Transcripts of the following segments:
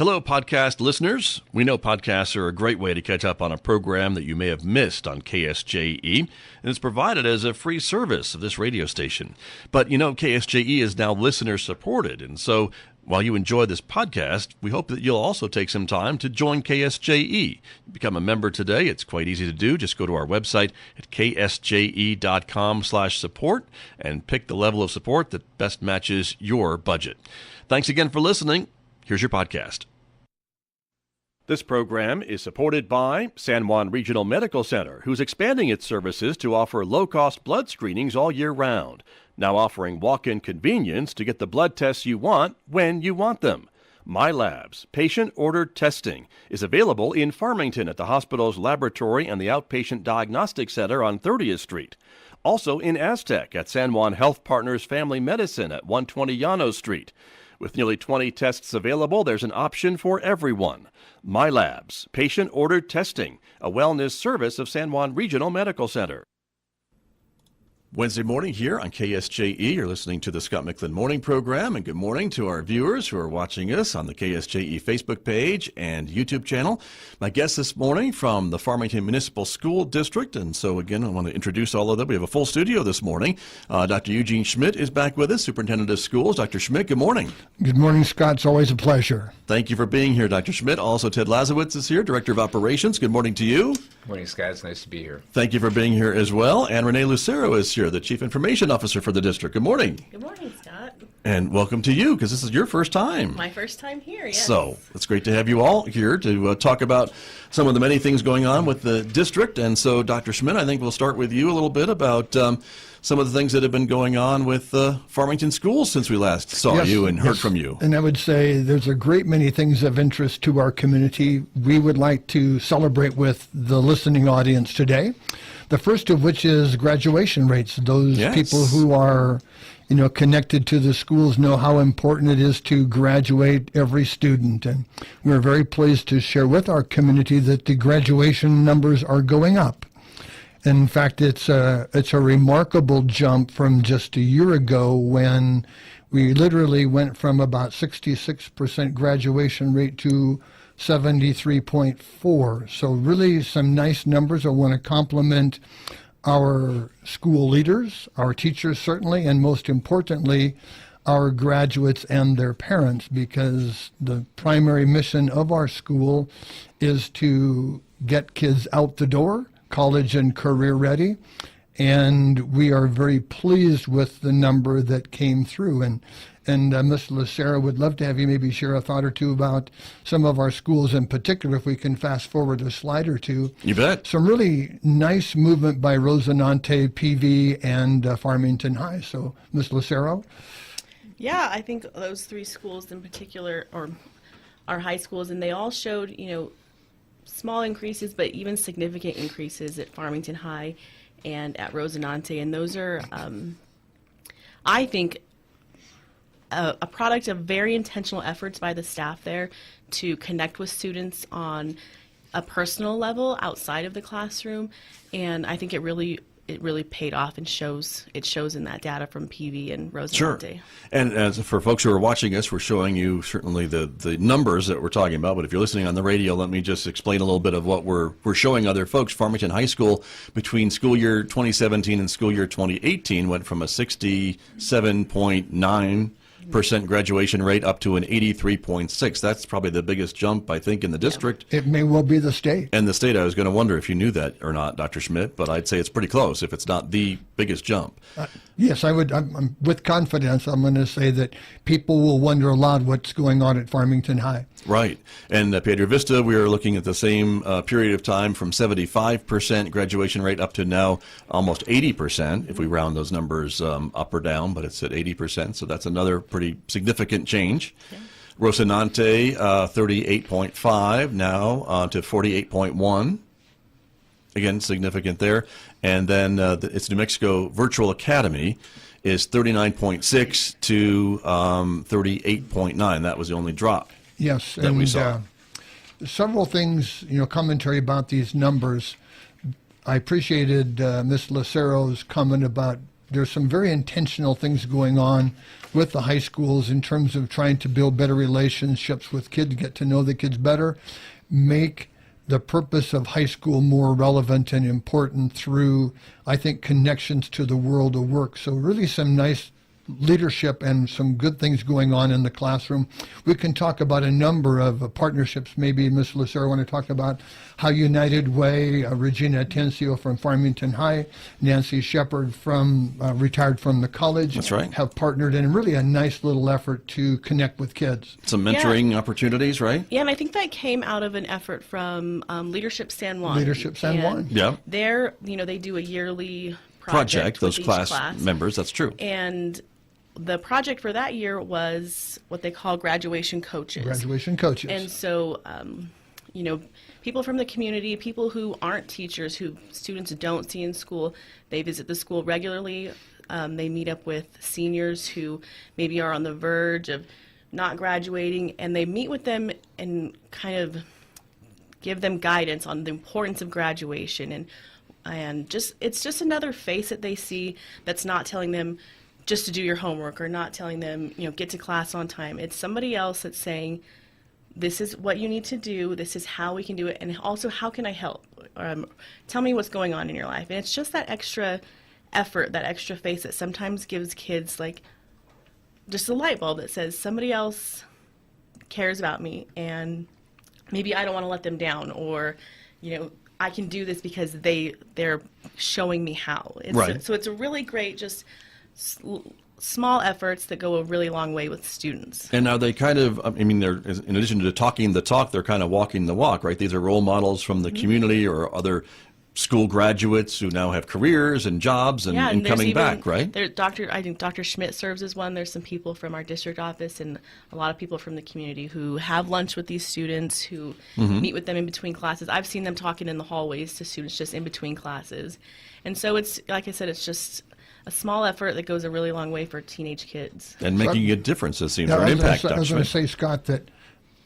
Hello, podcast listeners. We know podcasts are a great way to catch up on a program that you may have missed on KSJE, and it's provided as a free service of this radio station. But you know, KSJE is now listener-supported, and so while you enjoy this podcast, we hope that you'll also take some time to join KSJE. Become a member today. It's quite easy to do. Just go to our website at ksje.com/support and pick the level of support that best matches your budget. Thanks again for listening. Here's your podcast. This program is supported by San Juan Regional Medical Center, who's expanding its services to offer low-cost blood screenings all year round, now offering walk-in convenience to get the blood tests you want when you want them. MyLabs, patient-ordered testing, is available in Farmington at the hospital's laboratory and the Outpatient Diagnostic Center on 30th Street. Also in Aztec at San Juan Health Partners Family Medicine at 120 Llanos Street. With nearly 20 tests available, there's an option for everyone. MyLabs, patient-ordered testing, a wellness service of San Juan Regional Medical Center. Wednesday morning here on KSJE. You're listening to the Scott Michlin Morning Program, and good morning to our viewers who are watching us on the KSJE Facebook page and YouTube channel. My guest this morning from the Farmington Municipal School District, and so again I want to introduce all of them. We have a full studio this morning. Dr. Eugene Schmidt is back with us, Superintendent of Schools. Dr. Schmidt, good morning. Good morning, Scott. It's always a pleasure. Thank you for being here, Dr. Schmidt. Also, Ted Lasiewicz is here, Director of Operations. Good morning to you. Good morning, Scott. It's nice to be here. Thank you for being here as well. And Renee Lucero is here, the Chief Information Officer for the district. Good morning. Good morning, Scott. And welcome to you, because this is your first time. My first time here, yes. So it's great to have you all here to talk about some of the many things going on with the district. And so, Dr. Schmidt, I think we'll start with you a little bit about some of the things that have been going on with Farmington schools since we last saw you and heard from you. And I would say there's a great many things of interest to our community. We would like to celebrate with the listening audience today. The first of which is graduation rates. Those people who are, connected to the schools know how important it is to graduate every student. And we're very pleased to share with our community that the graduation numbers are going up. In fact, it's a remarkable jump from just a year ago when we literally went from about 66% graduation rate to 73.4. So really some nice numbers. I want to compliment our school leaders, our teachers certainly, and most importantly, our graduates and their parents, because the primary mission of our school is to get kids out the door, college and career ready. And we are very pleased with the number that came through. And Ms. Lucero would love to have you maybe share a thought or two about some of our schools in particular, if we can fast forward a slide or two. You bet. Some really nice movement by Rosinante, PV, and Farmington High. So, Ms. Lucero? Yeah, I think those three schools in particular are high schools, and they all showed, small increases, but even significant increases at Farmington High and at Rosinante. And those are, I think, a product of very intentional efforts by the staff there to connect with students on a personal level outside of the classroom, and I think it really paid off and shows in that data from PV and Rosinante. Sure. And as for folks who are watching us, we're showing you certainly the numbers that we're talking about, but if you're listening on the radio, let me just explain a little bit of what we're showing other folks. Farmington High School, between school year 2017 and school year 2018, went from a 67.9% graduation rate up to an 83.6. That's probably the biggest jump, I think, in the district. It may well be the state. And the state, I was going to wonder if you knew that or not, Dr. Schmidt, but I'd say it's pretty close if it's not the biggest jump. Yes, I would. I'm with confidence, I'm going to say that people will wonder a lot what's going on at Farmington High. Right. And Piedra Vista, we are looking at the same period of time from 75% graduation rate up to now almost 80%, if we round those numbers up or down, but it's at 80%, so that's another pretty significant change. Yeah. Rosinante, 38.5 now to 48.1. Again, significant there. And then it's New Mexico Virtual Academy is 39.6 to 38.9. That was the only drop. Yes, that we saw. Several things, commentary about these numbers. I appreciated Ms. Lucero's comment about there's some very intentional things going on with the high schools in terms of trying to build better relationships with kids, get to know the kids better, make the purpose of high school more relevant and important through, I think, connections to the world of work. So really some nice leadership and some good things going on in the classroom. We can talk about a number of partnerships. Maybe Ms. Lucero want to talk about how United Way, Regina Atencio from Farmington High, Nancy Shepard from retired from the college. That's right. Have partnered in really a nice little effort to connect with kids. Some mentoring opportunities, right? Yeah, and I think that came out of an effort from Leadership San Juan. Leadership San Juan. Yeah. They're, they do a yearly Project, those with each class members, that's true. And the project for that year was what they call graduation coaches. Graduation coaches. And so, people from the community, people who aren't teachers, who students don't see in school, they visit the school regularly. They meet up with seniors who maybe are on the verge of not graduating, and they meet with them and kind of give them guidance on the importance of graduation. And just it's just another face that they see that's not telling them just to do your homework or not telling them, get to class on time. It's somebody else that's saying, this is what you need to do, this is how we can do it, and also how can I help? Tell me what's going on in your life. And it's just that extra effort, that extra face that sometimes gives kids like just a light bulb that says somebody else cares about me and maybe I don't want to let them down, or, I can do this because they're showing me how. Right. So it's a really great just small efforts that go a really long way with students. And are they kind of, they're, in addition to talking the talk, they're kind of walking the walk, right? These are role models from the community or other school graduates who now have careers and jobs and coming back, right? I think Dr. Schmidt serves as one. There's some people from our district office and a lot of people from the community who have lunch with these students, who meet with them in between classes. I've seen them talking in the hallways to students just in between classes. And so it's, like I said, it's just a small effort that goes a really long way for teenage kids. And making a difference, it seems, or an impact, Dr. I was going to say, Scott, that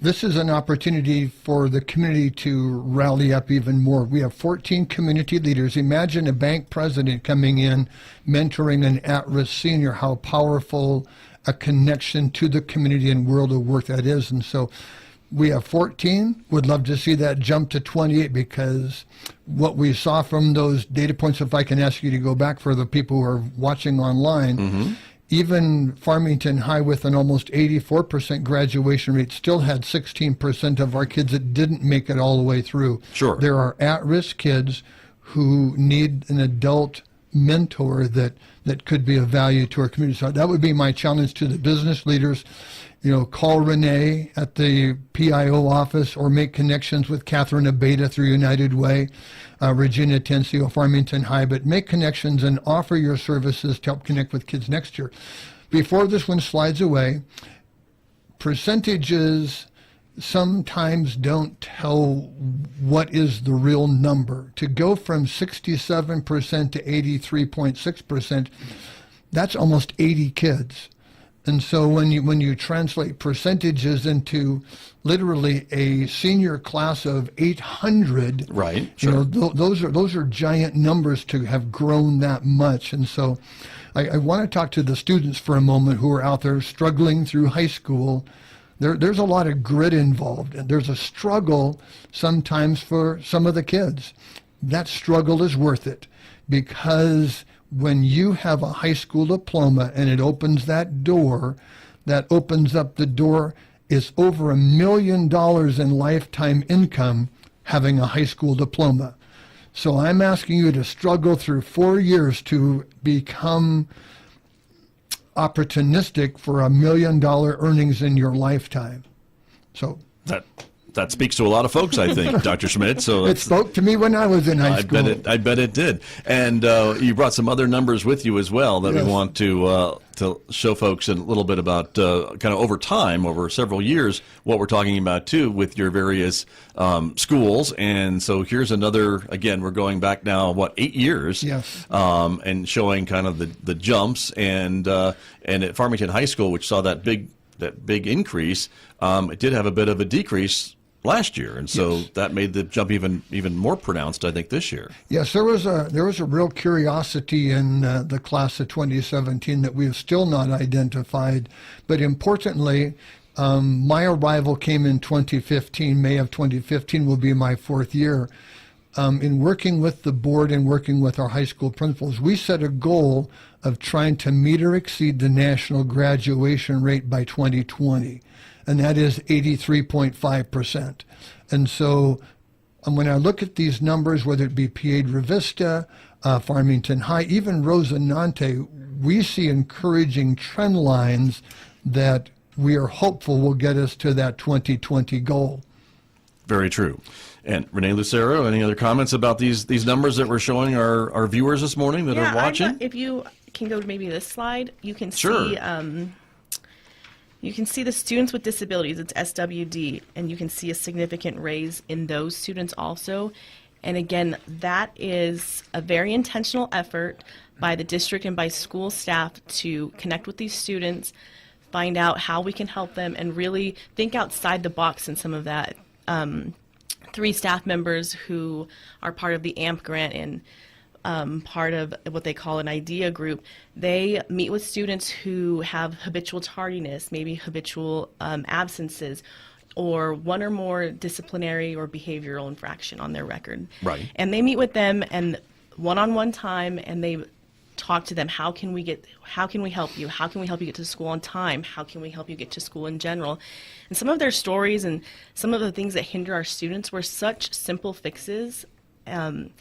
this is an opportunity for the community to rally up even more. We have 14 community leaders. Imagine a bank president coming in, mentoring an at-risk senior, how powerful a connection to the community and world of work that is. And so we have 14. Would love to see that jump to 28, because what we saw from those data points, if I can ask you to go back for the people who are watching online, even Farmington High with an almost 84% graduation rate still had 16% of our kids that didn't make it all the way through. Sure. There are at-risk kids who need an adult mentor that could be of value to our community. So that would be my challenge to the business leaders. Call Renee at the PIO office or make connections with Catherine Abeta through United Way, Regina Atencio, Farmington High, but make connections and offer your services to help connect with kids next year. Before this one slides away, percentages sometimes don't tell what is the real number. To go from 67% to 83.6%, that's almost 80 kids. And so when you translate percentages into literally a senior class of 800, right? Sure. Those are giant numbers to have grown that much. And so I want to talk to the students for a moment who are out there struggling through high school. There's a lot of grit involved, and there's a struggle sometimes for some of the kids. That struggle is worth it, because when you have a high school diploma and it opens that door, that opens up the door, is over $1 million in lifetime income having a high school diploma. So I'm asking you to struggle through 4 years to become opportunistic for $1 million earnings in your lifetime. So that speaks to a lot of folks, I think, Dr. Schmidt. So it spoke to me when I was in high school. I bet it did. And you brought some other numbers with you as well that we want to show folks a little bit about kind of over time, over several years, what we're talking about too with your various schools. And so here's another, again, we're going back now, 8 years? Yes. And showing kind of the jumps. And at Farmington High School, which saw that big increase, it did have a bit of a decrease last year, and so that made the jump even more pronounced, I think, this year. Yes, there was a real curiosity in the class of 2017 that we have still not identified, but importantly, my arrival came in 2015. May of 2015 will be my 4th year. In working with the board and working with our high school principals, we set a goal of trying to meet or exceed the national graduation rate by 2020, and that is 83.5%. And so when I look at these numbers, whether it be Piedra Vista, Farmington High, even Rosinante, we see encouraging trend lines that we are hopeful will get us to that 2020 goal. Very true. And Renee Lucero, any other comments about these numbers that we're showing our viewers this morning that are watching? If you can go to maybe this slide, you can Sure. see you can see the students with disabilities. It's SWD, and you can see a significant raise in those students also. And again, that is a very intentional effort by the district and by school staff to connect with these students, find out how we can help them, and really think outside the box in some of that. 3 staff members who are part of the AMP grant and part of what they call an IDEA group, they meet with students who have habitual tardiness, maybe habitual absences, or one or more disciplinary or behavioral infraction on their record. Right. And they meet with them and one-on-one time, and they talk to them. How can we help you? How can we help you get to school on time? How can we help you get to school in general? And some of their stories and some of the things that hinder our students were such simple fixes. Some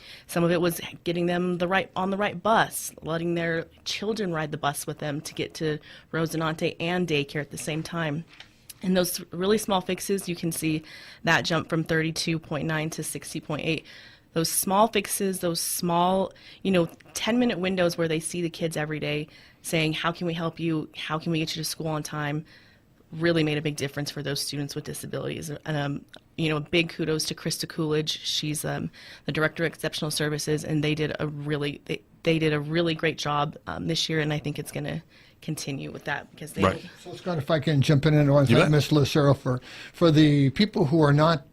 of it was getting them on the right bus, letting their children ride the bus with them to get to Rosinante and daycare at the same time. And those really small fixes, you can see that jump from 32.9 to 60.8. Those small fixes, those small, 10-minute windows where they see the kids every day saying, how can we help you? How can we get you to school on time? Really made a big difference for those students with disabilities. And, big kudos to Krista Coolidge. She's the Director of Exceptional Services, and they did a really great job this year, and I think it's going to continue with that because they. Right. So, Scott, if I can jump in, and I want to thank Ms. Lucero for the people who are not.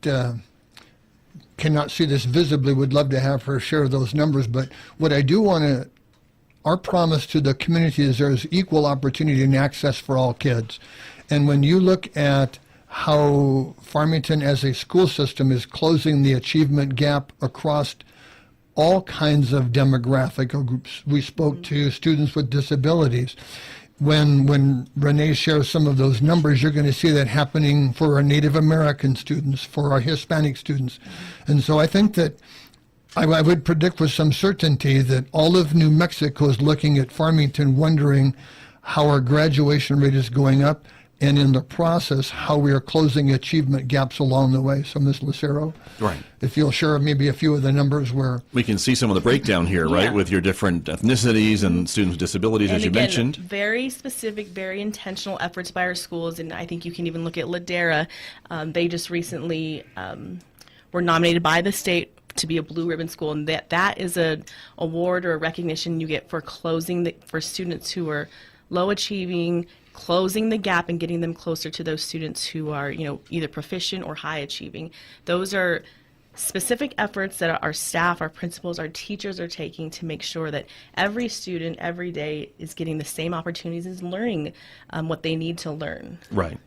Cannot see this visibly, would love to have her share those numbers, but what I do want to, our promise to the community is there's equal opportunity and access for all kids. And when you look at how Farmington as a school system is closing the achievement gap across all kinds of demographic groups, we spoke to students with disabilities. When Renee shares some of those numbers, you're going to see that happening for our Native American students, for our Hispanic students. And so I think that I would predict with some certainty that all of New Mexico is looking at Farmington wondering how our graduation rate is going up, and in the process, how we are closing achievement gaps along the way. So, Ms. Lucero, right. If you'll share maybe a few of the numbers where... We can see some of the breakdown here, right, with your different ethnicities and students with disabilities, as you mentioned. Very specific, very intentional efforts by our schools, and I think you can even look at Ladera. They just recently were nominated by the state to be a Blue Ribbon School, and that is an award or a recognition you get for for students who are low achieving, closing the gap and getting them closer to those students who are, either proficient or high achieving. Those are specific efforts that our staff, our principals, our teachers are taking to make sure that every student every day is getting the same opportunities and learning what they need to learn. Right.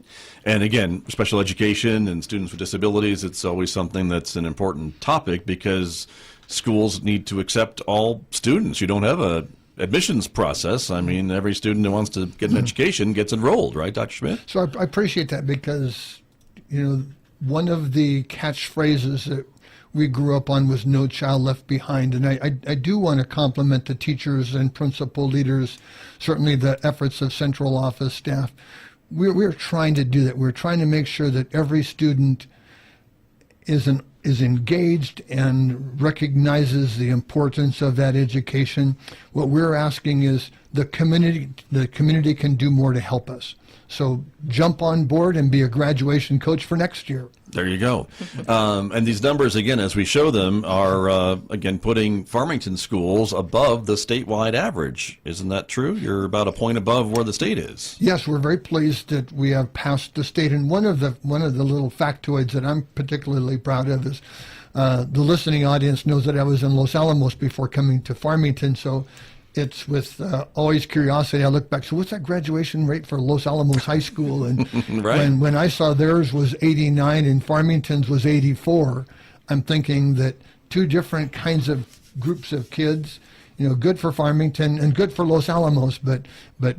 And again, special education and students with disabilities, it's always something that's an important topic because schools need to accept all students. You don't have a admissions process. I mean, every student who wants to get an education gets enrolled, right, Dr. Schmidt? So I appreciate that because, one of the catchphrases that we grew up on was "No Child Left Behind," and I do want to compliment the teachers and principal leaders, certainly the efforts of central office staff. We're trying to do that. We're trying to make sure that every student is engaged and recognizes the importance of that education. What we're asking is the community can do more to help us. So jump on board and be a graduation coach for next year. There you go. And these numbers, again, as we show them, are, again, putting Farmington schools above the statewide average. Isn't that true? You're about a point above where the state is. Yes, we're very pleased that we have passed the state. And one of the little factoids that I'm particularly proud of is the listening audience knows that I was in Los Alamos before coming to Farmington. So it's with always curiosity I look back. So what's that graduation rate for Los Alamos High School? And right. when I saw theirs was 89 and Farmington's was 84, I'm thinking that two different kinds of groups of kids, good for Farmington and good for Los Alamos, but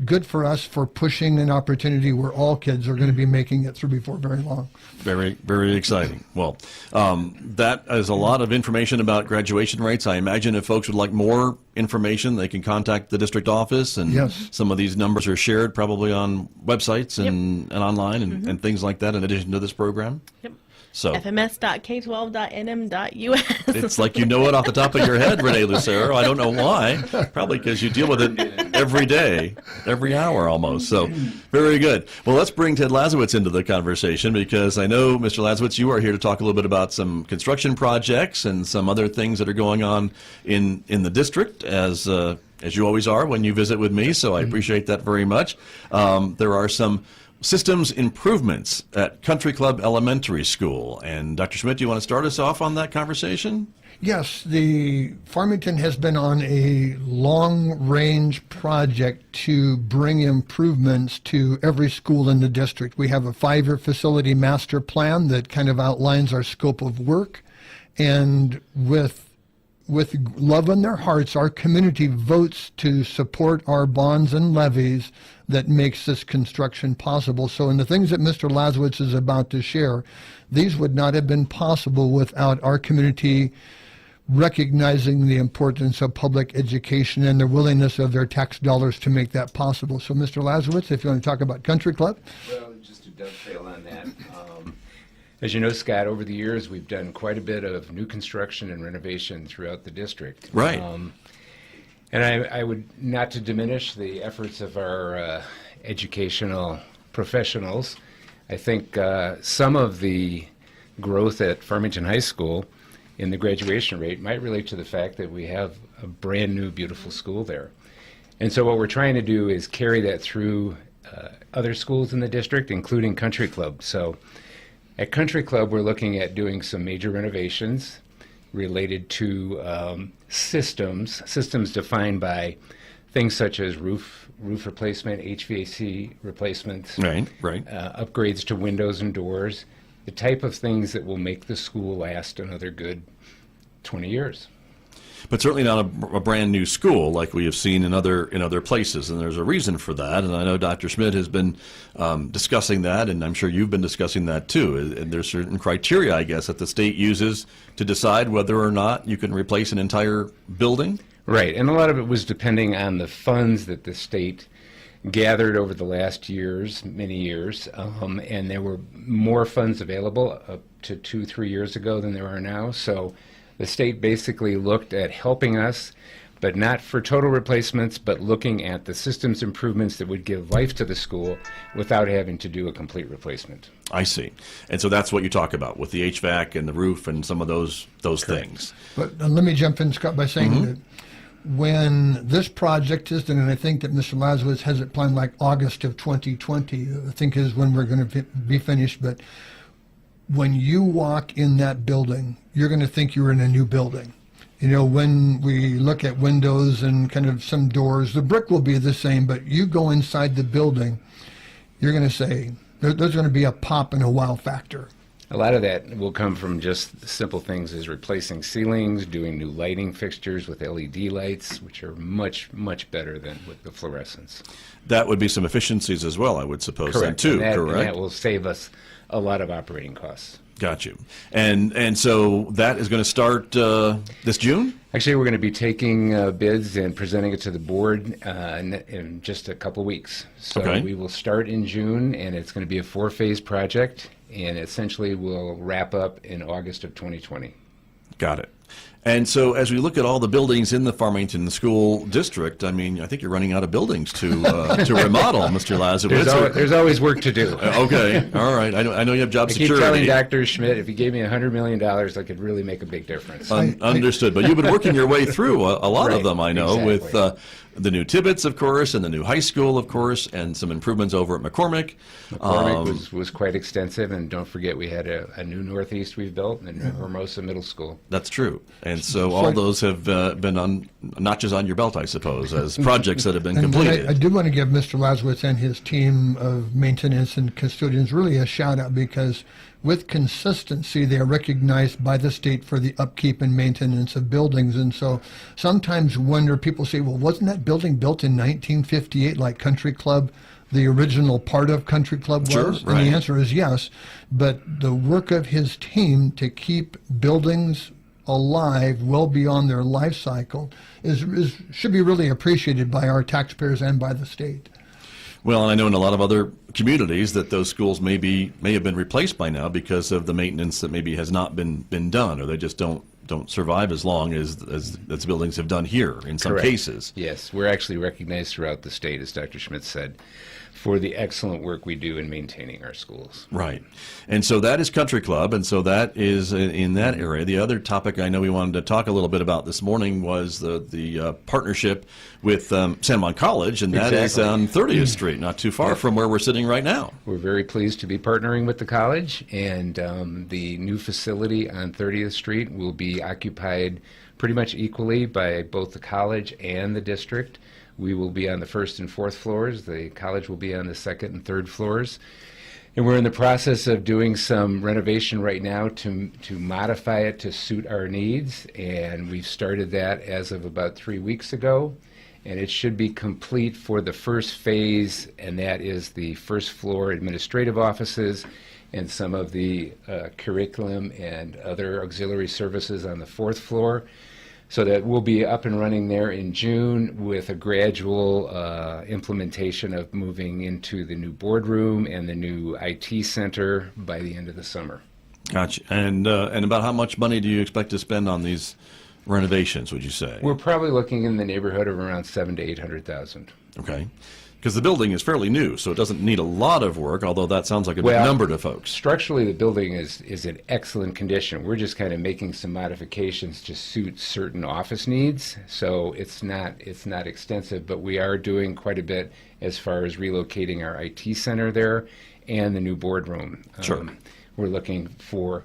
good for us for pushing an opportunity where all kids are going to be making it through before very long. Very, very exciting. Well, that is a lot of information about graduation rates. I imagine if folks would like more information, they can contact the district office, and yes. Some of these numbers are shared probably on websites and online and things like that in addition to this program. Yep. So fms.k12.nm.us. It's like you know it off the top of your head, Renee Lucero. I don't know why. Probably because you deal with it every day, every hour almost. So very good. Well, let's bring Ted Lasiewicz into the conversation because I know, Mr. Lasiewicz, you are here to talk a little bit about some construction projects and some other things that are going on in the district as you always are when you visit with me. So I appreciate that very much. There are some systems improvements at Country Club Elementary School. And Dr. Schmidt, do you want to start us off on that conversation? Yes, the Farmington has been on a long-range project to bring improvements to every school in the district. We have a 5-year facility master plan that kind of outlines our scope of work. And with love in their hearts, our community votes to support our bonds and levies that makes this construction possible. So in the things that Mr. Lasiewicz is about to share, these would not have been possible without our community recognizing the importance of public education and the willingness of their tax dollars to make that possible. So Mr. Lasiewicz, if you want to talk about Country Club. Well, just to dovetail on that, as you know, Scott, over the years we've done quite a bit of new construction and renovation throughout the district. Right. And I would, not to diminish the efforts of our educational professionals, I think some of the growth at Farmington High School in the graduation rate might relate to the fact that we have a brand new, beautiful school there. And so what we're trying to do is carry that through other schools in the district, including Country Club. So at Country Club, we're looking at doing some major renovations related to systems defined by things such as roof replacement, HVAC replacements, right, upgrades to windows and doors, the type of things that will make the school last another good 20 years. But certainly not a brand new school like we have seen in other places, and there's a reason for that. And I know Dr. Schmidt has been discussing that, and I'm sure you've been discussing that too. And there's certain criteria, I guess, that the state uses to decide whether or not you can replace an entire building. Right, and a lot of it was depending on the funds that the state gathered over the last many years, and there were more funds available up to 2-3 years ago than there are now. So the state basically looked at helping us, but not for total replacements, but looking at the systems improvements that would give life to the school without having to do a complete replacement. I see. And so that's what you talk about with the HVAC and the roof and some of those things. But let me jump in, Scott, by saying that when this project is done, and I think that Mr. Lasiewicz has it planned like August of 2020, I think is when we're going to be finished, but when you walk in that building, you're going to think you're in a new building. When we look at windows and kind of some doors, the brick will be the same, but you go inside the building, you're going to say, there's going to be a pop and a wow factor. A lot of that will come from just simple things as replacing ceilings, doing new lighting fixtures with LED lights, which are much, much better than with the fluorescents. That would be some efficiencies as well, I would suppose. Correct. Then too, and correct? that will save us a lot of operating costs. Got you. And so that is going to start this June? Actually, we're going to be taking bids and presenting it to the board in just a couple weeks. So we will start in June, and it's going to be a 4-phase project, and essentially will wrap up in August of 2020. Got it. And so as we look at all the buildings in the Farmington School District, I mean, I think you're running out of buildings to remodel, Mr. Lasiewicz. There's always work to do. Okay, all right. I know you have job security. I keep telling Dr. Schmidt, if he gave me $100 million, I could really make a big difference. Understood. But you've been working your way through a lot of them, I know, exactly. with the new Tibbetts, of course, and the new high school, of course, and some improvements over at McCormick. McCormick was quite extensive, and don't forget we had a new Northeast we've built, and a new Hermosa Middle School. That's true. And so all those have been on notches on your belt, I suppose, as projects that have been completed. I do want to give Mr. Lasiewicz and his team of maintenance and custodians really a shout out, because with consistency, they are recognized by the state for the upkeep and maintenance of buildings. And so sometimes wonder, people say, well, wasn't that building built in 1958 like Country Club, the original part of Country Club was? Sure, and the answer is yes. But the work of his team to keep buildings alive well beyond their life cycle should be really appreciated by our taxpayers and by the state. Well, and I know in a lot of other communities that those schools may have been replaced by now because of the maintenance that maybe has not been done, or they just don't survive as long as buildings have done here in some Correct. cases. Yes, we're actually recognized throughout the state, as Dr. Schmidt said, for the excellent work we do in maintaining our schools. Right. And so that is Country Club, and so that is in that area. The other topic I know we wanted to talk a little bit about this morning was the partnership with San Juan College, and that is on 30th Street, not too far from where we're sitting right now. We're very pleased to be partnering with the college, and the new facility on 30th Street will be occupied pretty much equally by both the college and the district. We will be on the first and fourth floors. The college will be on the second and third floors. And we're in the process of doing some renovation right now to modify it to suit our needs. And we've started that as of about 3 weeks ago. And it should be complete for the first phase, and that is the first floor administrative offices and some of the curriculum and other auxiliary services on the fourth floor. So that we'll be up and running there in June with a gradual implementation of moving into the new boardroom and the new IT center by the end of the summer. Gotcha. And about how much money do you expect to spend on these renovations, would you say? We're probably looking in the neighborhood of around $700,000 to $800,000. Okay. Because the building is fairly new, so it doesn't need a lot of work, although that sounds like a big number to folks. Structurally, the building is in excellent condition. We're just kind of making some modifications to suit certain office needs, so it's not extensive, but we are doing quite a bit as far as relocating our IT center there and the new boardroom. Sure. We're looking for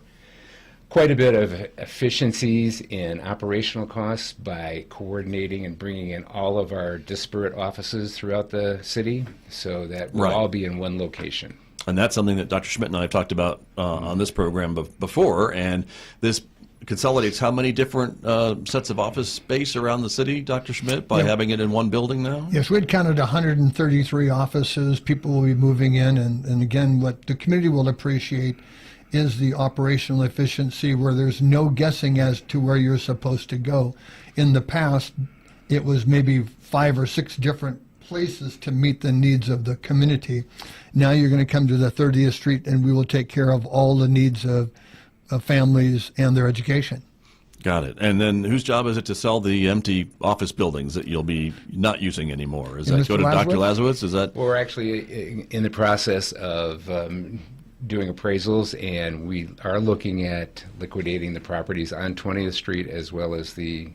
quite a bit of efficiencies in operational costs by coordinating and bringing in all of our disparate offices throughout the city so that we'll all be in one location. And that's something that Dr. Schmidt and I have talked about on this program before, and this consolidates how many different sets of office space around the city, Dr. Schmidt, by having it in one building now? Yes, we had counted 133 offices. People will be moving in, and again, what the community will appreciate is the operational efficiency where there's no guessing as to where you're supposed to go. In the past, it was maybe 5 or 6 different places to meet the needs of the community. Now you're going to come to the 30th Street and we will take care of all the needs of families and their education. Got it. And then whose job is it to sell the empty office buildings that you'll be not using anymore? Is that go to Dr. Lasiewicz? Is that? Well, we're actually in the process of doing appraisals, and we are looking at liquidating the properties on 20th Street as well as the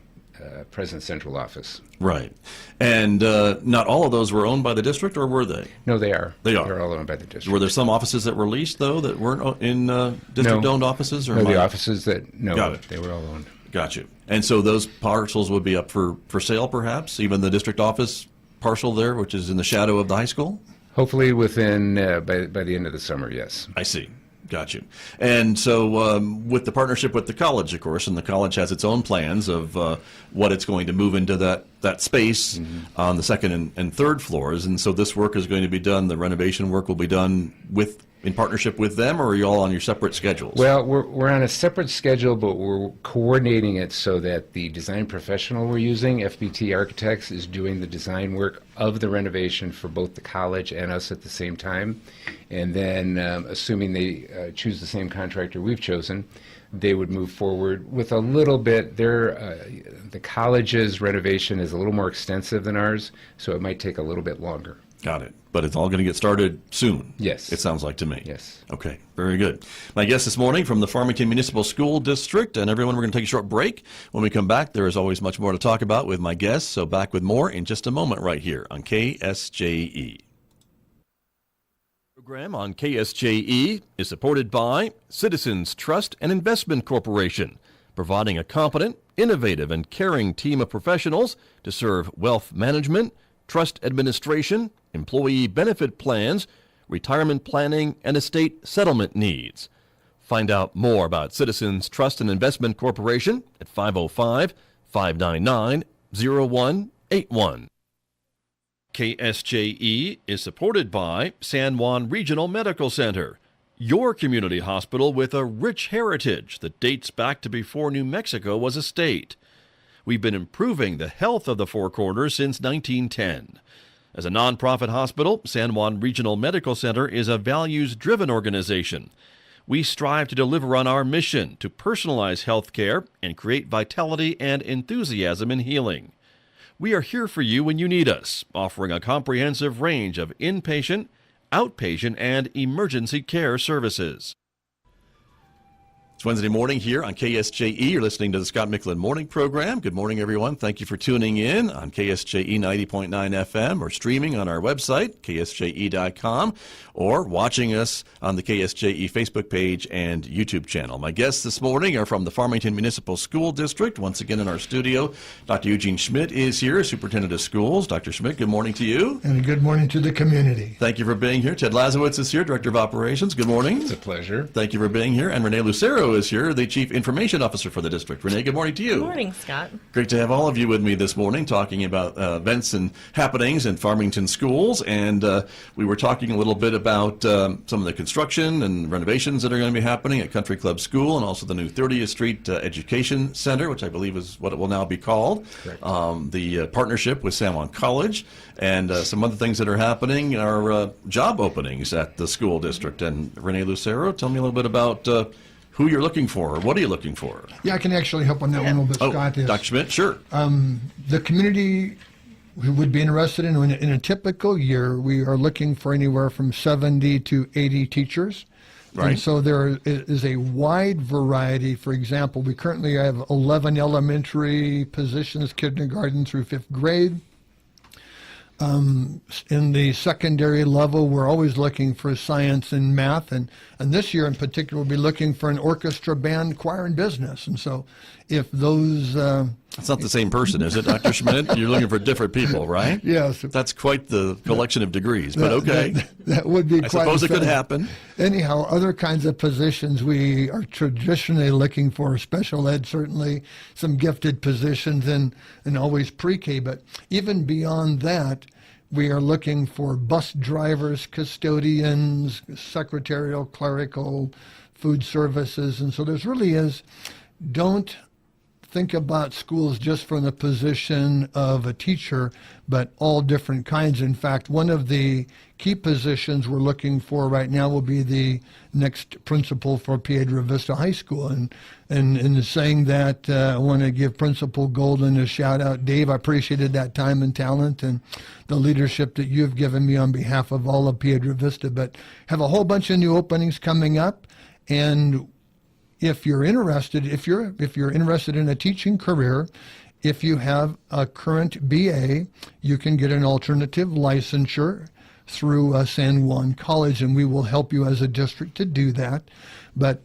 present central office. Right. And not all of those were owned by the district, or were they? No, they are. They are. They're all owned by the district. Were there some offices that were leased, though, that weren't in district-owned offices? Or no, the offices that, no, Got it. They were all owned. Got you. And so those parcels would be up for sale, perhaps? Even the district office parcel there, which is in the shadow of the high school? Hopefully within, by the end of the summer, yes. I see. Got you. And so with the partnership with the college, of course, and the college has its own plans of what it's going to move into that space on the second and third floors. And so this work is going to be done, the renovation work will be done with in partnership with them, or are you all on your separate schedules? Well, we're on a separate schedule, but we're coordinating it so that the design professional we're using, FBT Architects, is doing the design work of the renovation for both the college and us at the same time. And then, assuming they choose the same contractor we've chosen, they would move forward with a little bit. The college's renovation is a little more extensive than ours, so it might take a little bit longer. Got it. But it's all going to get started soon. Yes. It sounds like to me. Yes. Okay, very good. My guest this morning from the Farmington Municipal School District. And everyone, we're going to take a short break. When we come back, there is always much more to talk about with my guests. So back with more in just a moment right here on KSJE. Program on KSJE is supported by Citizens Trust and Investment Corporation, providing a competent, innovative, and caring team of professionals to serve wealth management, trust administration, employee benefit plans, retirement planning, and estate settlement needs. Find out more about Citizens Trust and Investment Corporation at 505-599-0181. KSJE is supported by San Juan Regional Medical Center, your community hospital with a rich heritage that dates back to before New Mexico was a state. We've been improving the health of the Four Corners since 1910. As a nonprofit hospital, San Juan Regional Medical Center is a values-driven organization. We strive to deliver on our mission to personalize health care and create vitality and enthusiasm in healing. We are here for you when you need us, offering a comprehensive range of inpatient, outpatient, and emergency care services. It's Wednesday morning here on KSJE. You're listening to the Scott Michlin Morning Program. Good morning, everyone. Thank you for tuning in on KSJE 90.9 FM or streaming on our website, ksje.com, or watching us on the KSJE Facebook page and YouTube channel. My guests this morning are from the Farmington Municipal School District. Once again in our studio, Dr. Eugene Schmidt is here, Superintendent of Schools. Dr. Schmidt, good morning to you. And good morning to the community. Thank you for being here. Ted Lasiewicz is here, Director of Operations. Good morning. It's a pleasure. Thank you for being here. And Renee Lucero is here, the Chief Information Officer for the district. Renee, good morning to you. Good morning, Scott. Great to have all of you with me this morning talking about events and happenings in Farmington schools. And we were talking a little bit about some of the construction and renovations that are going to be happening at Country Club School and also the new 30th Street Education Center, which I believe is what it will now be called. The partnership with San Juan College, and some other things that are happening are job openings at the school district. And Renee Lucero, tell me a little bit about who you're looking for, or what are you looking for? Yeah, I can actually help on that one a little bit, Scott. Dr. Schmidt, sure. The community who would be interested in a typical year, we are looking for anywhere from 70 to 80 teachers. Right. And so there is a wide variety. For example, we currently have 11 elementary positions, kindergarten through 5th grade. In the secondary level, we're always looking for science and math, and this year in particular, we'll be looking for an orchestra, band, choir, and business. And so if those... It's not the same person, is it, Dr. Schmidt? You're looking for different people, right? Yes. That's quite the collection of degrees, but okay. That would be I quite... suppose it could happen. Anyhow, other kinds of positions we are traditionally looking for, special ed, certainly, some gifted positions, and always pre-K. But even beyond that, we are looking for bus drivers, custodians, secretarial, clerical, food services. And so there's really is, don't think about schools just from the position of a teacher, but all different kinds. In fact, one of the key positions we're looking for right now will be the next principal for Piedra Vista High School. And in saying that, I want to give Principal Golden a shout out. Dave, I appreciated that time and talent and the leadership that you've given me on behalf of all of Piedra Vista. But have a whole bunch of new openings coming up, and if you're interested, if you're interested in a teaching career, if you have a current BA, you can get an alternative licensure through San Juan College, and we will help you as a district to do that. But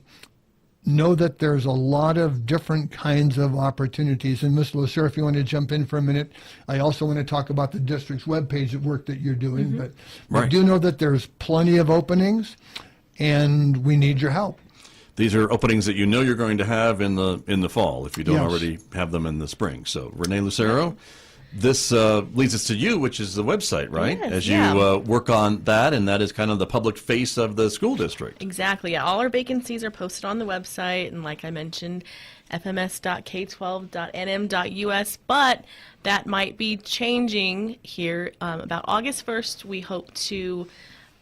know that there's a lot of different kinds of opportunities. And Ms. Lucero, if you want to jump in for a minute, I also want to talk about the district's webpage of work that you're doing. But Right. do know that there's plenty of openings, and we need your help. These are openings that you know you're going to have in the fall if you don't Yes. already have them in the spring. So, Renee Lucero, this leads us to you, which is the website, right? Yes, As you work on that, and that is kind of the public face of the school district. Exactly. Yeah, all our vacancies are posted on the website, and like I mentioned, fms.k12.nm.us, but that might be changing here. About August 1st, we hope to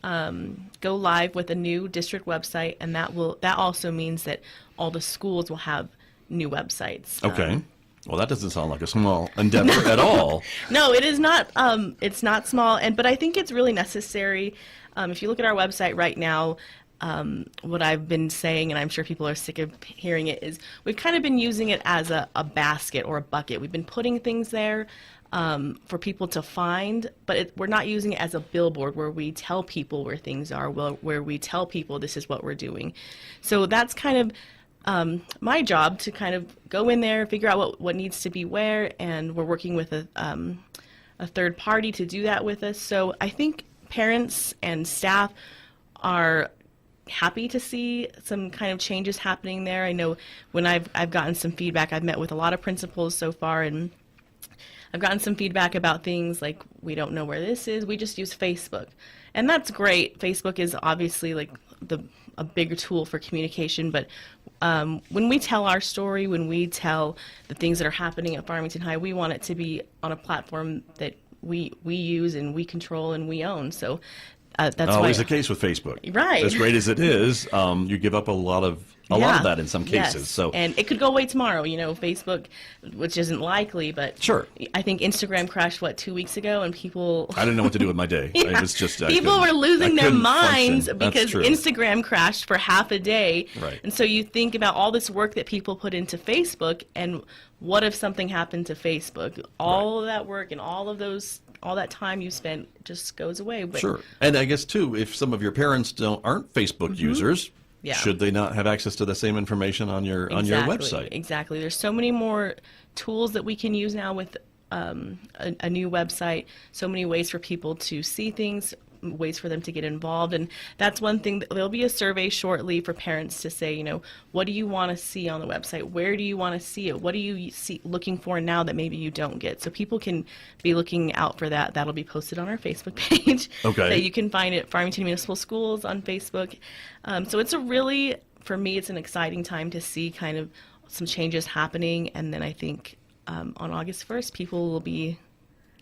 go live with a new district website, and that also means that all the schools will have new websites. Okay. Well, that doesn't sound like a small endeavor at all. No, it is not. It's not small, but I think it's really necessary. If you look at our website right now, what I've been saying, and I'm sure people are sick of hearing it, is we've kind of been using it as a basket or a bucket. We've been putting things there for people to find, but we're not using it as a billboard where we tell people where things are, where we tell people this is what we're doing. So that's kind of my job, to kind of go in there, figure out what needs to be where, and we're working with a third party to do that with us. So I think parents and staff are happy to see some kind of changes happening there. I know when I've gotten some feedback, I've met with a lot of principals so far, and I've gotten some feedback about things like, we don't know where this is, we just use Facebook. And that's great. Facebook is obviously like a bigger tool for communication, but when we tell our story, when we tell the things that are happening at Farmington High, we want it to be on a platform that we use and we control and we own. So that's always the case with Facebook. Right. As great as it is, you give up a lot of that in some cases. Yes. So, and it could go away tomorrow. Facebook, which isn't likely, but sure. I think Instagram crashed 2 weeks ago, and people I didn't know what to do with my day. Yeah. It was just people were losing their minds function. because Instagram crashed for half a day. Right. And so you think about all this work that people put into Facebook, and what if something happened to Facebook? All of that work and all that time you spent just goes away. But sure. And I guess too, if some of your parents aren't Facebook users, should they not have access to the same information on your website? Exactly. There's so many more tools that we can use now with a new website. So many ways for people to see things, ways for them to get involved. And that's one thing. There'll be a survey shortly for parents to say, what do you want to see on the website? Where do you want to see it? What are you looking for now that maybe you don't get? So people can be looking out for that. That'll be posted on our Facebook page. Okay. That you can find it, Farmington Municipal Schools on Facebook. So it's for me, it's an exciting time to see kind of some changes happening. And then I think on August 1st, people will be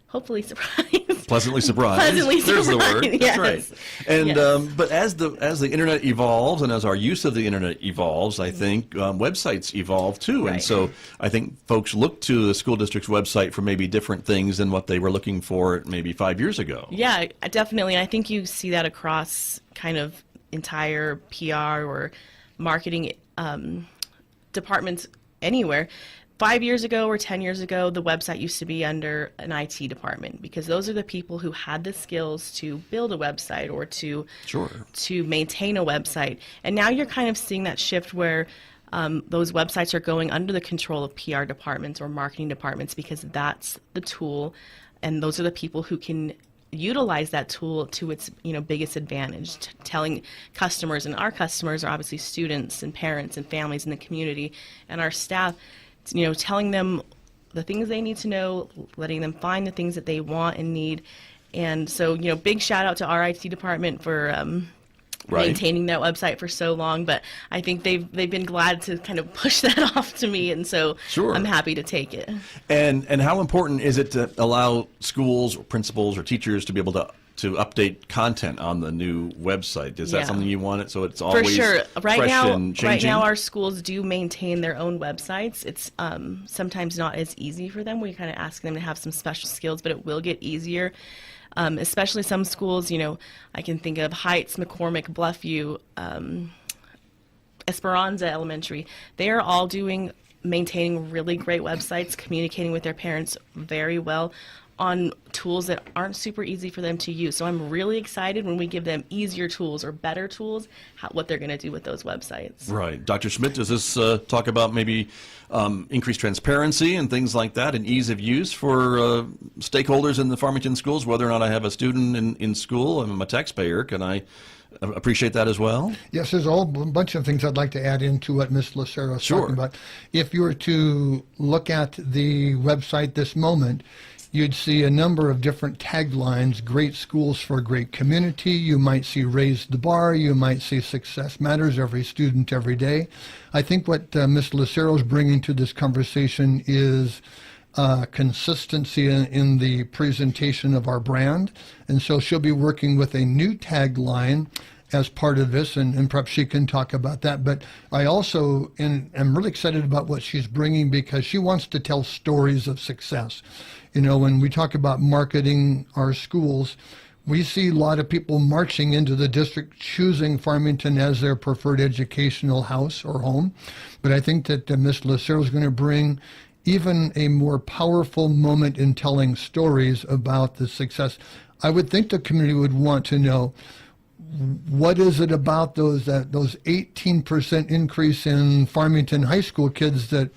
hopefully surprised. Pleasantly surprised. Pleasantly There's surprised. the word. Yes. That's right. And Yes. but as the internet evolves and as our use of the internet evolves, I think websites evolve too. Right. And so I think folks look to the school district's website for maybe different things than what they were looking for maybe 5 years ago. Yeah, definitely. And I think you see that across kind of entire PR or marketing departments anywhere. 5 years ago or 10 years ago, the website used to be under an IT department, because those are the people who had the skills to build a website or to maintain a website. And now you're kind of seeing that shift where those websites are going under the control of PR departments or marketing departments, because that's the tool, and those are the people who can utilize that tool to its biggest advantage, telling customers, and our customers are obviously students and parents and families in the community, and our staff, telling them the things they need to know, letting them find the things that they want and need. And so, big shout out to our IT department for maintaining that website for so long. But I think they've been glad to kind of push that off to me, and so I'm happy to take it. And how important is it to allow schools or principals or teachers to be able to update content on the new website? Is that something you want it so it's always for sure. Fresh and changing? Right now, our schools do maintain their own websites. It's sometimes not as easy for them. We kind of ask them to have some special skills, but it will get easier. Especially some schools, I can think of Heights, McCormick, Bluffview, Esperanza Elementary. They are all maintaining really great websites, communicating with their parents very well on tools that aren't super easy for them to use. So I'm really excited when we give them easier tools or better tools, what they're going to do with those websites. Right. Dr. Schmidt, does this talk about maybe increased transparency and things like that, and ease of use for stakeholders in the Farmington schools, whether or not I have a student in school, I'm a taxpayer, can I appreciate that as well? Yes, there's a bunch of things I'd like to add into what Ms. Lucero is talking about. If you were to look at the website this moment, you'd see a number of different taglines: great schools for a great community. You might see raise the bar. You might see success matters, every student, every day. I think what Ms. Lucero is bringing to this conversation is consistency in the presentation of our brand. And so she'll be working with a new tagline as part of this, and perhaps she can talk about that. But I also am really excited about what she's bringing, because she wants to tell stories of success. You know, when we talk about marketing our schools, we see a lot of people marching into the district choosing Farmington as their preferred educational house or home. But I think that Ms. Lucero is going to bring even a more powerful moment in telling stories about the success. I would think the community would want to know, what is it about those 18% increase in Farmington high school kids that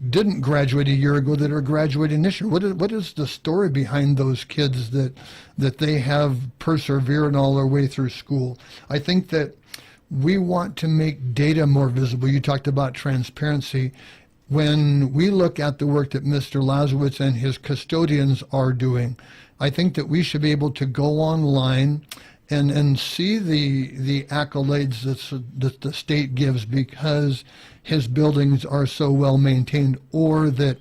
didn't graduate a year ago that are graduating this year? What is the story behind those kids that they have persevered all their way through school? I think that we want to make data more visible. You talked about transparency. When we look at the work that Mr. Lasiewicz and his custodians are doing, I think that we should be able to go online and see the accolades that the state gives because his buildings are so well maintained, or that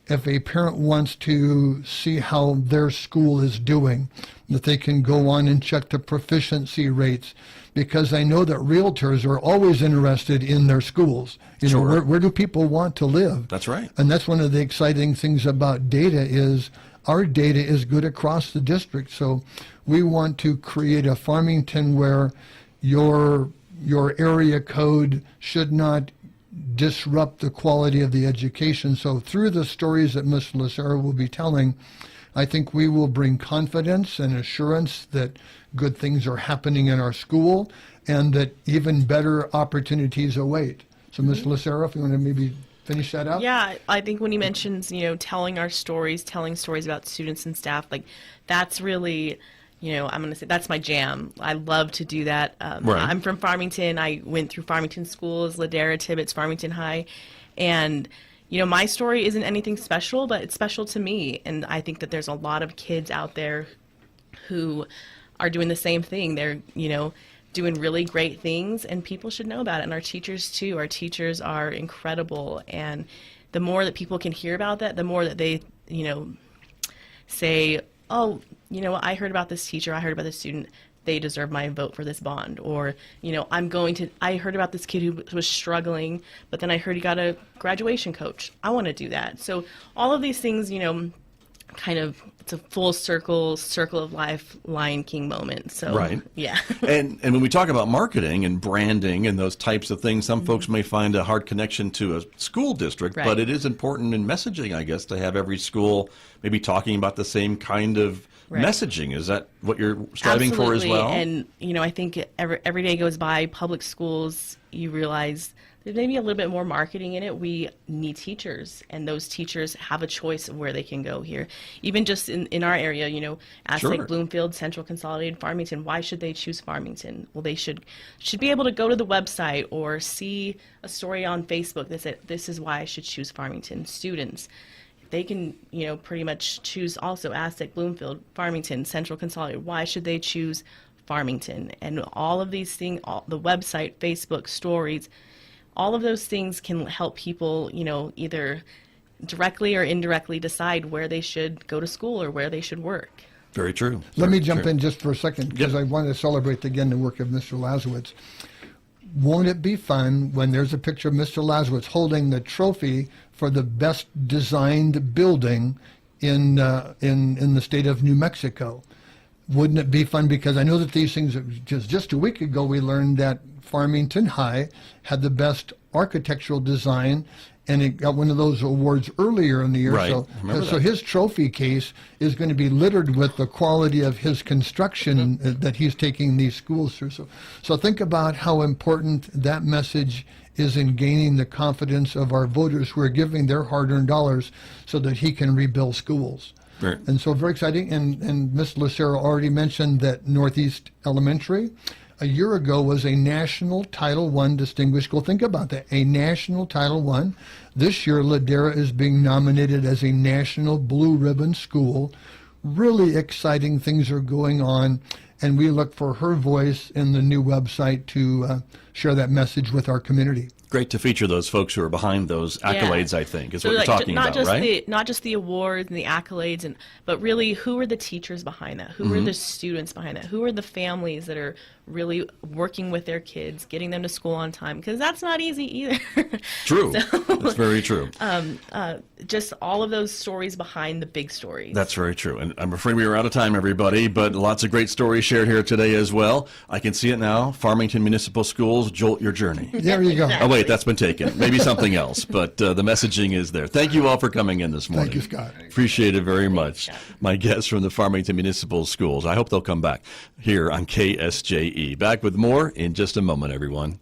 if a parent wants to see how their school is doing, that they can go on and check the proficiency rates, because I know that realtors are always interested in their schools. You know, where do people want to live? That's right. And that's one of the exciting things about data is our data is good across the district. So we want to create a Farmington where your area code should not disrupt the quality of the education. So through the stories that Ms. Lucero will be telling, I think we will bring confidence and assurance that good things are happening in our school and that even better opportunities await. So Ms. Lucero, if you want to maybe finish that up? Yeah, I think when he mentions, telling stories about students and staff, like that's really, I'm going to say that's my jam. I love to do that. Right. I'm from Farmington. I went through Farmington schools, Ladera, Tibbetts, Farmington High. And, my story isn't anything special, but it's special to me. And I think that there's a lot of kids out there who are doing the same thing. They're, doing really great things, and people should know about it. And our teachers too. Our teachers are incredible, and the more that people can hear about that, the more that they, say, oh, I heard about this teacher, I heard about this student, they deserve my vote for this bond. Or, I heard about this kid who was struggling, but then I heard he got a graduation coach. I want to do that. So all of these things, kind of, it's a full circle of life Lion King moment. So right. Yeah. and when we talk about marketing and branding and those types of things, some folks may find a hard connection to a school district, right. But it is important in messaging, I guess, to have every school maybe talking about the same kind of right. messaging. Is that what you're striving Absolutely. For as well? And I think every day goes by, public schools, you realize there's maybe a little bit more marketing in it. We need teachers, and those teachers have a choice of where they can go here. Even just in our area, Aztec, sure. Bloomfield, Central Consolidated, Farmington, why should they choose Farmington? Well, they should be able to go to the website or see a story on Facebook that said, this is why I should choose Farmington. Students, they can, pretty much choose also Aztec, Bloomfield, Farmington, Central Consolidated. Why should they choose Farmington? And all of these things, the website, Facebook, stories, all of those things can help people, either directly or indirectly decide where they should go to school or where they should work. Very true. Let me jump in just for a second, because I want to celebrate again the work of Mr. Lasiewicz. Won't it be fun when there's a picture of Mr. Lasiewicz holding the trophy for the best designed building in the state of New Mexico? Wouldn't it be fun? Because I know that these things, just a week ago, we learned that Farmington High had the best architectural design, and it got one of those awards earlier in the year. Right. So his trophy case is going to be littered with the quality of his construction that he's taking these schools through. So think about how important that message is in gaining the confidence of our voters who are giving their hard-earned dollars so that he can rebuild schools. Right. And so very exciting. And Ms. Lucero already mentioned that Northeast Elementary a year ago was a national Title I distinguished school. Think about that, a national Title I. This year, Ladera is being nominated as a national Blue Ribbon school. Really exciting things are going on, and we look for her voice in the new website to share that message with our community. Great to feature those folks who are behind those accolades, I think, is what you're talking about, right? Not just the awards and the accolades, but really who are the teachers behind that? Who are the students behind that? Who are the families that are really working with their kids, getting them to school on time? Because that's not easy either. True. That's very true. Just all of those stories behind the big stories. That's very true. And I'm afraid we are out of time, everybody, but lots of great stories shared here today as well. I can see it now. Farmington Municipal Schools, jolt your journey. There you go. Oh, wait, that's been taken. Maybe something else, but the messaging is there. Thank you all for coming in this morning. Thank you, Scott. Appreciate it very much. My guests from the Farmington Municipal Schools. I hope they'll come back here on KSJE. Back with more in just a moment, everyone.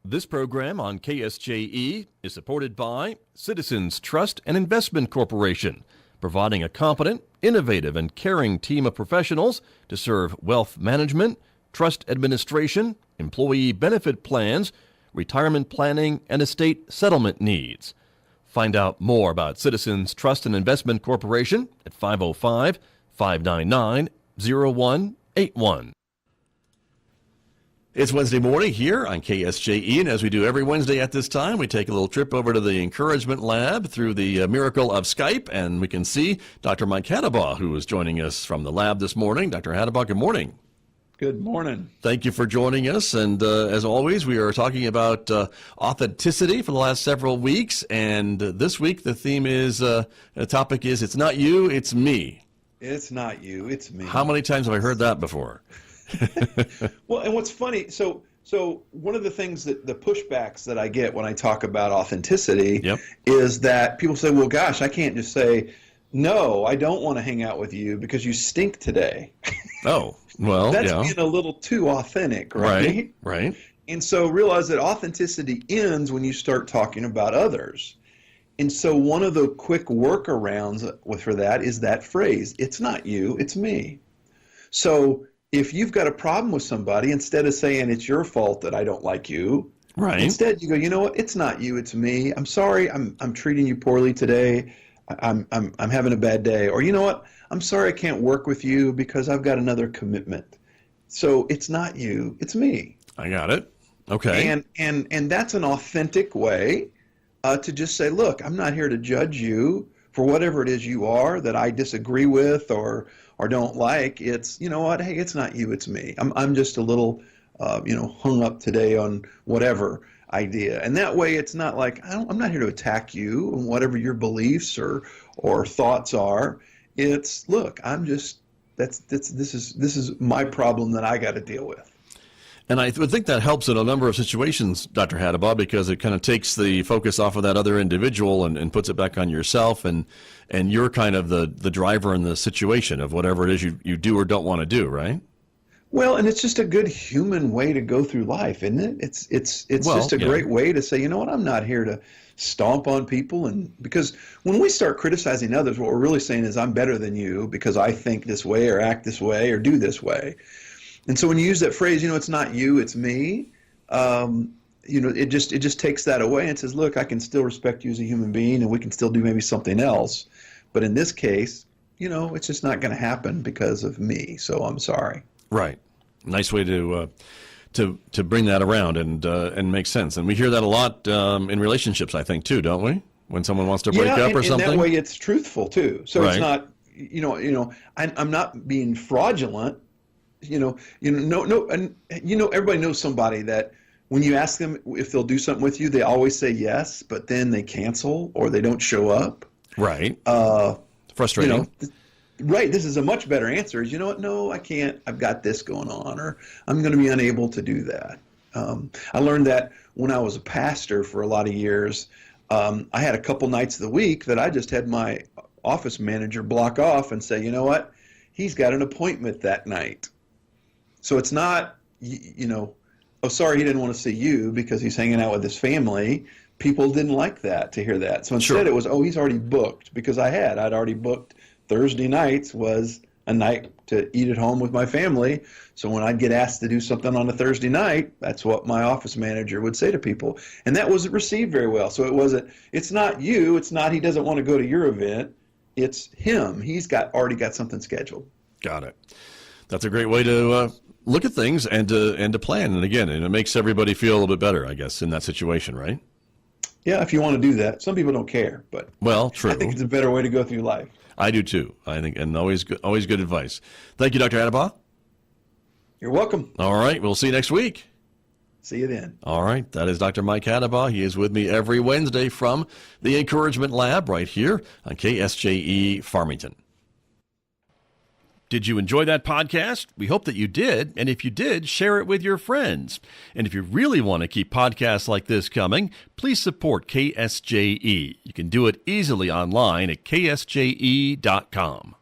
This program on KSJE is supported by Citizens Trust and Investment Corporation, providing a competent, innovative, and caring team of professionals to serve wealth management, trust administration, employee benefit plans, retirement planning, and estate settlement needs. Find out more about Citizens Trust and Investment Corporation at 505-599-0181. It's Wednesday morning here on KSJE, and as we do every Wednesday at this time, we take a little trip over to the Encouragement Lab through the miracle of Skype, and we can see Dr. Mike Haddabaugh, who is joining us from the lab this morning. Dr. Haddabaugh, good morning. Good morning. Thank you for joining us, and as always, we are talking about authenticity for the last several weeks, and this week the theme is, the topic is, it's not you, it's me. It's not you, it's me. How many times have I heard that before? Well, and what's funny, so one of the things that the pushbacks that I get when I talk about authenticity is that people say, well, gosh, I can't just say, no, I don't want to hang out with you because you stink today. Oh, well, that's being a little too authentic, right? Right. And so realize that authenticity ends when you start talking about others. And so one of the quick workarounds for that is that phrase, it's not you, it's me. So if you've got a problem with somebody, instead of saying it's your fault that I don't like you, instead you go, you know what, it's not you, it's me. I'm sorry, I'm treating you poorly today. I'm having a bad day. Or you know what, I'm sorry I can't work with you because I've got another commitment. So it's not you, it's me. I got it. Okay. And that's an authentic way to just say, look, I'm not here to judge you for whatever it is you are that I disagree with or don't like. It's, you know what, hey, it's not you, it's me. I'm just a little, hung up today on whatever idea. And that way it's not like, I'm not here to attack you and whatever your beliefs or thoughts are. It's, look, this is my problem that I got to deal with. And I would think that helps in a number of situations, Dr. Haddabaugh, because it kind of takes the focus off of that other individual and puts it back on yourself, and you're kind of the driver in the situation of whatever it is you do or don't want to do, right? Well, and it's just a good human way to go through life, isn't it? It's just a great way to say, you know what, I'm not here to stomp on people, and because when we start criticizing others, what we're really saying is I'm better than you because I think this way or act this way or do this way. And so when you use that phrase, it's not you, it's me, it just takes that away and says, look, I can still respect you as a human being and we can still do maybe something else. But in this case, it's just not going to happen because of me. So I'm sorry. Right. Nice way to bring that around and make sense. And we hear that a lot in relationships, I think, too, don't we? When someone wants to break up or something. And that way it's truthful, too. So it's not, I'm not being fraudulent. Everybody knows somebody that when you ask them if they'll do something with you, they always say yes, but then they cancel or they don't show up. Right. Frustrating. Right. This is a much better answer. Is, you know what? No, I can't. I've got this going on, or I'm going to be unable to do that. I learned that when I was a pastor for a lot of years. I had a couple nights of the week that I just had my office manager block off and say, you know what? He's got an appointment that night. So it's not, oh, sorry, he didn't want to see you because he's hanging out with his family. People didn't like that, to hear that. So instead it was, oh, he's already booked, because I'd already booked Thursday nights was a night to eat at home with my family. So when I'd get asked to do something on a Thursday night, that's what my office manager would say to people. And that wasn't received very well. So it's not you. It's not he doesn't want to go to your event. It's him. He's already got something scheduled. Got it. That's a great way to look at things and to plan. And again, it makes everybody feel a little bit better, I guess, in that situation, right? Yeah, if you want to do that. Some people don't care, but true. I think it's a better way to go through life. I do too. I think, and always good advice. Thank you, Dr. Adebaugh. You're welcome. All right, we'll see you next week. See you then. All right, that is Dr. Mike Adebaugh. He is with me every Wednesday from the Encouragement Lab right here on KSJE Farmington. Did you enjoy that podcast? We hope that you did. And if you did, share it with your friends. And if you really want to keep podcasts like this coming, please support KSJE. You can do it easily online at ksje.com.